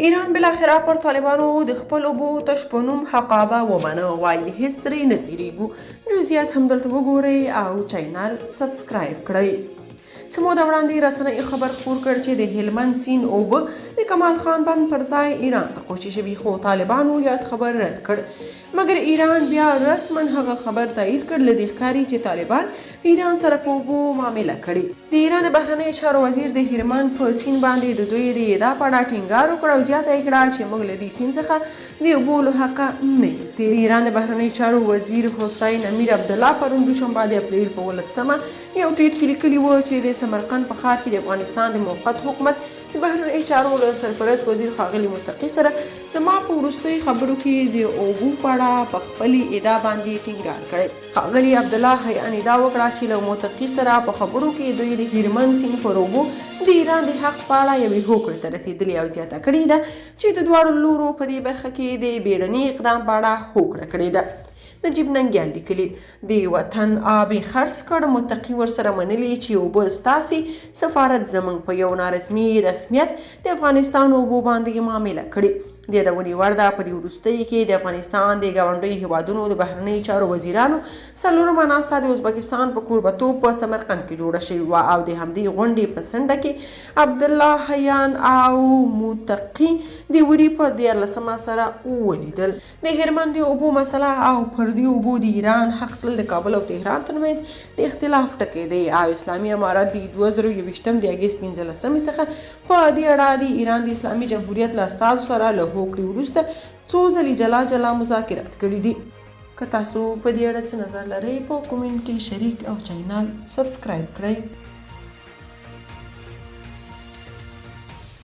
ایران بالاخره پر طالبانو د خپل اوبو تش په نوم حقابه ومنه، وایي هیڅ ترې نه تیریږو. جزئیات همدلته وګورئ او چینل سبسکرایب کړئ. څه موده وړاندې رسنیو خبر خپور کړ چې د هلمند سیند اوبه د کمال خان بند پر ځای ایران ته خوشي شوي، خو طالبانو یاد خبر رد کړ. مګر ایران بیا رسما هغه خبر تایید کړ. له دې ښکاري چې طالبان ایران سره په اوبو معامله کړې. د ایران د بهرنیو چارو وزیر د هلمند په سیند باندې د دوی د ادعا په اړه ټینګار وکړ او زیاته یې کړه چې موږ له دې سیند څخه د اوبو له حقه نه یو. د ایران د بهرنیو چارو وزیر حسین امیر عبدالله پرون دوشنبه د اپریل په 18 یو ټویټ کې لیکلي و چې د سمرقند په ښار کې د افغانستان د موقت حکومت د بهرنیو چارو له سرپرست وزیر ښاغلي متقي سره زما په وروستیو خبرو کې د اوبو په اړه په خپلې ادعا باندې ټینګار کړی. ښاغلي عبدالله حیان ادعا وکړه چې له متقي سره په خبرو کې دوی د هلمند سیند پر اوبو د ایران د حق په اړه یوې هوکړې ته رسېدلي او زیاته کړې ده چې د دواړو لورو په دې برخه کې د بیړني اقدام په اړه هوکړه کړې ده. نجیب ننګیال لیکلي د وطن آب خرڅ کړ، متقي ورسره منلي چې اوبه ستاسې سفارت زموږ په یو نارسمي رسمیت د افغانستان اوبو باندې معامله کړې. د یادونې وړ ده په دې وروستیو کې د افغانستان د ګاونډیو هیوادونو د بهرنیو چارو وزیرانو څلورمه ناسته د ازبکستان په کوربتوب په سمرقند کې جوړه شوې وه او د همدې غونډې په څنډه کې عبدالله حیان او متقي د وري په 14 سره ولیدل. د هلمند د اوبو مسله او فردي اوبو د ایران حق تل د کابل او تهران ترمنځ د اختلاف ټکی دی او اسلامي امارات د 2021 د اګست 15 څخه په دې اړه د ایران د اسلامي جمهوریت له استازو سره له هوکړې وروسته څو ځلې جلا مذاکرات کړي دي. که تاسو په دې اړه څه نظر لرئ په کومنټ کې شریک او چینل سبسکرایب کړئ.